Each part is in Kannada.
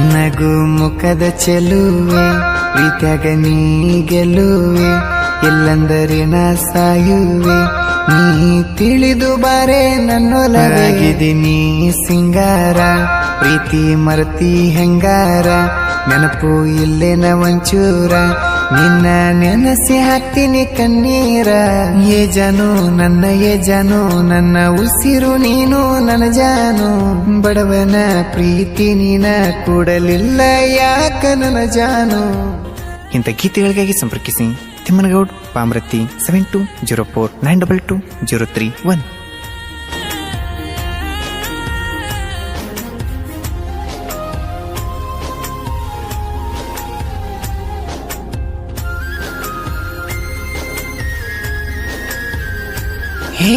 ನಗು ಮುಖದ ಚೆಲುವೆ ಪ್ರೀತ್ಯಾಗ ನೀ ಗೆಲ್ಲುವೆ ಇಲ್ಲಂದರೆ ನಾ ಸಾಯುವೆ ನೀ ತಿಳಿದು ಬಾರೆ ನನ್ನೊಲಗಿದ್ದೀನಿ ಸಿಂಗಾರ ಪ್ರೀತಿ ಮರತಿ ಹೆಂಗಾರ ನೆನಪು ಇಲ್ಲೇನ ಒಂಚೂರ ನಿನ್ನ ನೆನಸಿ ಹಾಕ್ತೀನಿ ಕಣ್ಣೀರ ಏ ಜಾನು ನನ್ನ ಉಸಿರು ನೀನು ನನ್ನ ಜಾನು ಬಡವನ ಪ್ರೀತಿ ನೀನ ಕೂಡಲಿಲ್ಲ ಯಾಕ ನನ್ನ ಜಾನು. ಇಂಥ ಗೀತೆಗಳಿಗಾಗಿ ಸಂಪರ್ಕಿಸಿ ತಿಮ್ಮನಗೌಡ್ ಪಾಮ್ರತಿ 7204922031. ಹೇ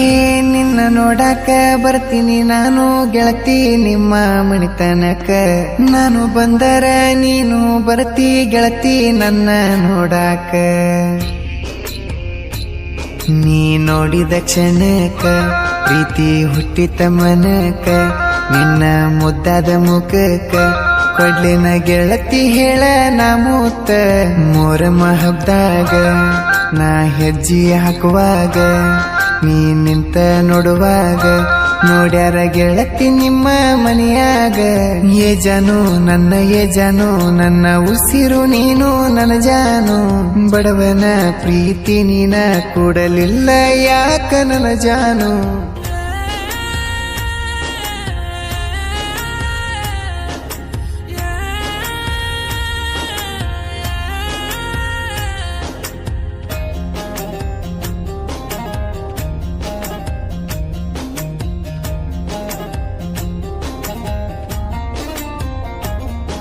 ನಿನ್ನ ನೋಡಾಕ ಬರ್ತೀನಿ ನಾನು ಗೆಳತಿ ನಿಮ್ಮ ಮಣಿತನಕ ನಾನು ಬಂದರ ನೀನು ಬರ್ತಿ ಗೆಳತಿ ನನ್ನ ನೋಡಾಕ ನೀ ನೋಡಿದ ಕ್ಷಣಕ ಪ್ರೀತಿ ಹುಟ್ಟಿತ ಮನಕ ನಿನ್ನ ಮುದ್ದಾದ ಮುಖಕ ಕೊಡ್ಲಿನ ಗೆಳತಿ ಹೇಳ ನಾ ಮೂತ ಮೋರಮ್ಮ ಹಬ್ದಾಗ ನಾ ಹೆಜ್ಜೆ ಹಾಕುವಾಗ ನೀ ನಿಂತ ನೋಡುವಾಗ ನೋಡ್ಯಾರ ಗೆಳತಿ ನಿಮ್ಮ ಮನೆಯಾಗ ಏ ಜಾನು ನನ್ನ ಉಸಿರು ನೀನು ನನ್ನ ಜಾನು ಬಡವನ ಪ್ರೀತಿ ನೀನ ಕೂಡಲಿಲ್ಲ ಯಾಕ ನನ್ನ ಜಾನು.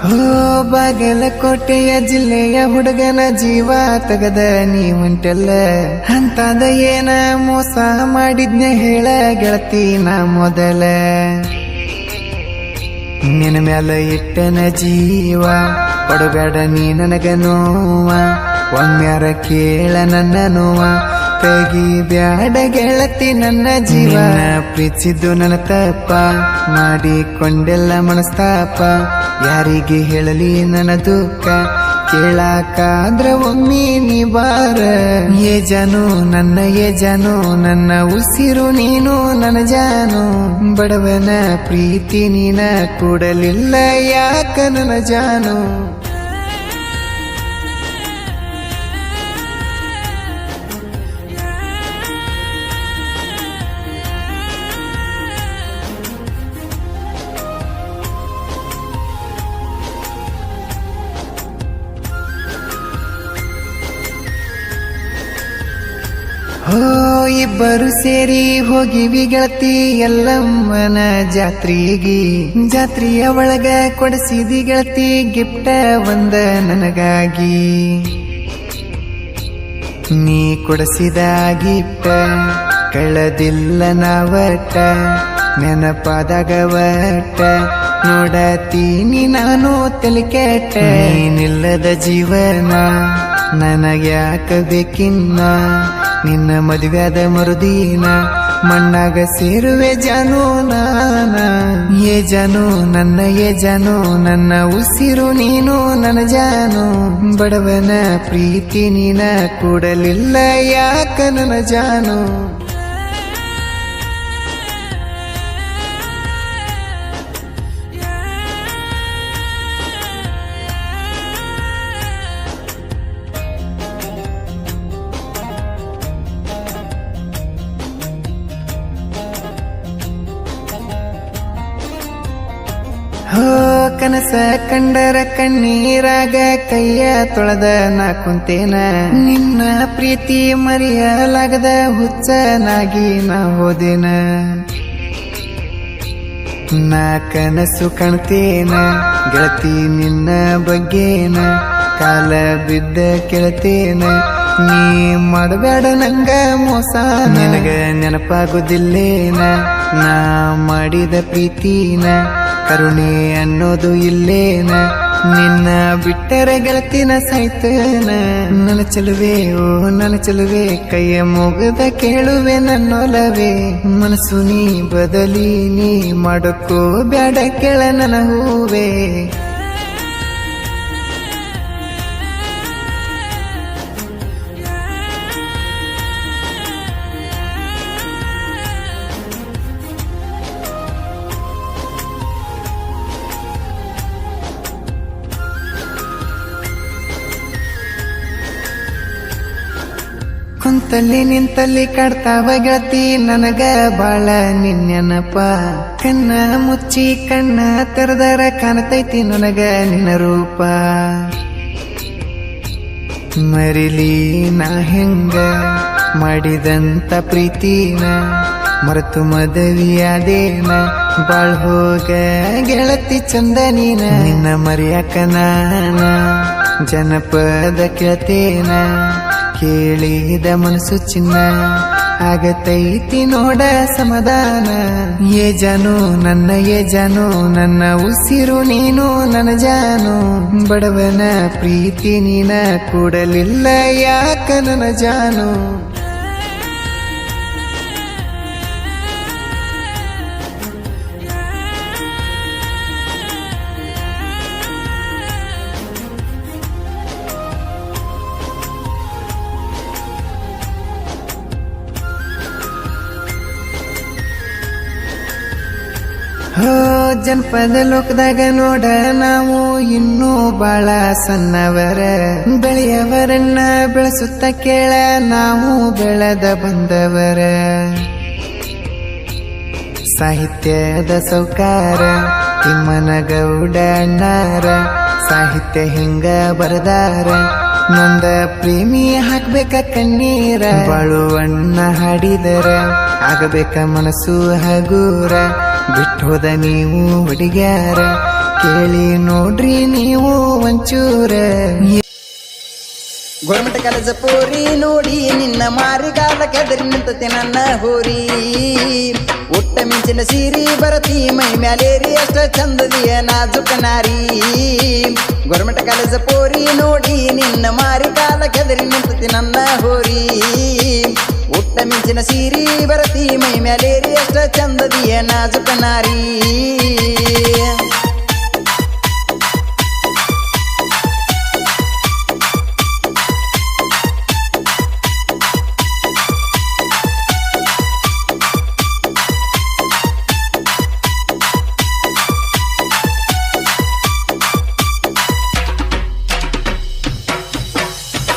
ಹೋ ಬಾಗಲಕೋಟೆಯ ಜಿಲ್ಲೆಯ ಹುಡುಗನ ಜೀವ ತಗದ ನೀ ಉಂಟಲ್ಲ ಅಂತಾದ ಏನ ಮೋಸ ಮಾಡಿದ್ನೆ ಹೇಳ ಗೆಳತಿ ನಾ ಮೊದಲ ನಿನ್ನ ಮ್ಯಾಲ ಇಟ್ಟನ ಜೀವ ಕೊಡಬೇಡ ನೀ ನನಗ ನೋವ ಒಮ್ಮ್ಯಾರ ಕೇಳ ನನ್ನ ನೋವ ತೆಗಿ ಬ್ಯಾಡ ಗೆಳತಿ ನನ್ನ ಜೀವ ಪ್ರೀತಿಸಿದ್ದು ನನ್ನ ತಪ್ಪ ಮಾಡಿಕೊಂಡೆಲ್ಲ ಮನಸ್ತಾಪ ಯಾರಿಗೆ ಹೇಳಲಿ ನನ್ನ ದುಃಖ ಕೇಳಾಕಾದ್ರ ಒಮ್ಮೆ ನೀ ಬಾರ ಏ ಜಾನು ನನ್ನ ಉಸಿರು ನೀನು ನನ್ನ ಜಾನು ಬಡವನ ಪ್ರೀತಿ ನೀನ ಕೂಡಲಿಲ್ಲ ಯಾಕ ನನ್ನ ಜಾನು. ಹೋ ಇಬ್ಬರು ಸೇರಿ ಹೋಗಿವಿ ಗೆಳತಿ ಎಲ್ಲಮ್ಮನ ಜಾತ್ರೆಯ ಒಳಗ ಕೊಡಿಸಿದಿ ಗೆಳತಿ ಗಿಫ್ಟ ಒಂದ ನನಗಾಗಿ ನೀ ಕೊಡಿಸಿದ ಗಿಫ್ಟ ಕಳದಿಲ್ಲ ನಾವಟ ನೆನಪಾದಾಗ ವಟ ನೋಡತೀನಿ ನಾನು ತಲೆಕೆಟ್ಟ ನೀನಿಲ್ಲದ ಜೀವನ ನನಗ್ಯಾಕ ಬೇಕಿನ್ನ ನಿನ್ನ ಮದುವೆಯಾದ ಮರುದಿನ ಮಣ್ಣಾಗ ಸೇರುವೆ ಜಾನು ನಾನ ಏ ಜಾನು ನನ್ನ ಉಸಿರು ನೀನು ನನ್ನ ಜಾನು ಬಡವನ ಪ್ರೀತಿ ನೀನ ಕೂಡಲಿಲ್ಲ ಯಾಕ ನನ್ನ ಜಾನು. ಹೋ ಕನಸ ಕಂಡರ ಕಣ್ಣೀರಾಗ ಕೈಯ ತೊಳೆದ ನಾ ಕುಂತೇನ ನಿನ್ನ ಪ್ರೀತಿ ಮರೆಯಲಾಗದ ಹುಚ್ಚನಾಗಿ ನಾ ಹೋದೇನ ನಾ ಕನಸು ಕಾಣ್ತೇನ ಗೆಳತಿ ನಿನ್ನ ಬಗ್ಗೆನ ಕಾಲ ಬಿದ್ದ ಕೇಳ್ತೇನ ನೀ ಮಾಡಬೇಡ ನಂಗ ಮೋಸ ನನಗ ನೆನಪಾಗುದಿಲ್ಲೇನ ನಾ ಮಾಡಿದ ಪ್ರೀತಿನ ಕರುಣೆ ಅನ್ನೋದು ಇಲ್ಲೇನ ನಿನ್ನ ಬಿಟ್ಟರೆ ಗೆಳತಿನ ಸಾಯ್ತೇನ ನನ್ನ ಚೆಲುವೆ ಕೈಯ ಮುಗದ ಕೇಳುವೆ ನನ್ನೊಲವೇ ಮನಸ್ಸು ನೀ ಬದಲಿ ನೀ ಮಾಡಕ್ಕೋ ಬ್ಯಾಡ ಕೆಳ ನನ್ನ ಹೂವೇ ಕುಂತಲ್ಲಿ ನಿಂತಲ್ಲಿ ಕಾಡ್ತಾವ ಗೆಳತಿ ನನಗ ಬಾಳ ನಿನ್ನೆನಪ ಕಣ್ಣ ಮುಚ್ಚಿ ಕಣ್ಣ ತೆರೆದರ ಕಾಣತೈತಿ ನನಗ ನಿನ್ನ ರೂಪ ಮರಿಲಿ ನಾ ಹೆಂಗ ಮಾಡಿದಂತ ಪ್ರೀತಿನ ಮರೆತು ಮದವಿಯಾದೇನ ಬಾಳ್ ಹೋಗ ಗೆಳತಿ ಚಂದ ನೀನ ನಿನ್ನ ಮರ್ಯಾಕ ನಾನ ಜನಪದ ಕೇಳ್ತೇನ ಕೇಳಿದ ಮನಸ್ಸು ಚಿನ್ನ ಆಗತೈತಿ ನೋಡ ಸಮಾಧಾನ ಏ ಜಾನು ನನ್ನ ಉಸಿರು ನೀನು ನನ್ನ ಜಾನು ಬಡವನ ಪ್ರೀತಿ ನೀನ ಕೂಡಲಿಲ್ಲ ಯಾಕ ನನ್ನ ಜಾನು ಹೋ ಜನಪದ ಲೋಕದಾಗ ನೋಡ ನಾವು ಇನ್ನೂ ಬಾಳ ಸಣ್ಣವರ ಬೆಳೆಯವರನ್ನ ಬೆಳೆಸುತ್ತ ಕೇಳ ನಾವು ಬೆಳೆದ ಬಂದವರ ಸಾಹಿತ್ಯದ ಸೌಕಾರ ತಿಮ್ಮನಗೌಡ ಅಣ್ಣಾರ ಸಾಹಿತ್ಯ ಹಿಂಗ ಬರದಾರ ನೊಂದ ಪ್ರೇಮಿ ಹಾಕ್ಬೇಕ ಕಣ್ಣೀರ ಬಾಳುವಣ್ಣ ಹಾಡಿದರ ಆಗಬೇಕ ಮನಸ್ಸು ಹಗೂರ ಬಿಟ್ಟೋದ ನೀವು ಹುಡುಗ್ಯಾರ ಕೇಳಿ ನೋಡ್ರಿ ನೀವು ಒಂಚೂರ ಗೌರ್ಮೆಂಟ್ ಕಾಲೇಜ ಪೋರಿ ನೋಡಿ ನಿನ್ನ ಮಾರಿಗಾಲ ಕೆದರಿ ನಿಂತತಿ ನನ್ನ ಹೋರಿ ಉಟ್ಟ ಮಿಂಚಿನ ಸೀರಿ ಬರತಿ ಮೈ ಮ್ಯಾಲೇರಿ ಅಷ್ಟ ಚಂದದಿಯ ನಾಜುಕ ನಾರಿ ಗೌರ್ಮೆಂಟ್ ಕಾಲೇಜ ಪೋರಿ ನೋಡಿ ನಿನ್ನ ಮಾರಿಗಾಲ ಕೆದರಿ ನಿಂತತಿ ನನ್ನ ಹೋರಿ ಉಟ್ಟ ಮಿಂಚಿನ ಸೀರಿ ಬರತಿ ಮೈ ಮ್ಯಾಲೇರಿ ಅಷ್ಟ ಚಂದದಿಯ ನಾಜುಕ ನಾರಿ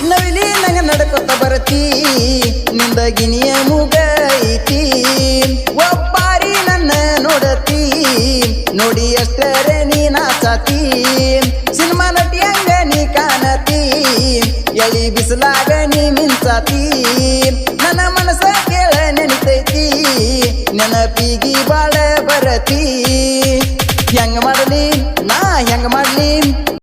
ನವಿಲಿ ನಂಗ ನಡ್ಕೊತ ಬರತಿ ನಿಂದ ಗಿನಿಯ ಮುಗ ಐತಿ ಒಬ್ಬಾರಿ ನನ್ನ ನೋಡತಿ ನೋಡಿ ಅಷ್ಟರೇ ನೀ ನಾಚಾತಿ ಸಿನಿಮಾ ನಟಿ ಹಂಗ ನೀ ಕಾಣತಿ ಎಳಿ ಬಿಸಿಲಾಗ ನೀ ಮಿಂಚಾತಿ ನನ್ನ ಮನಸ್ಸ ಕೇಳ ನೆನಿತೈತಿ ನೆನಪಿಗಿ ಬಾಳ ಬರತಿ ಹೆಂಗ ಮಾಡಲಿ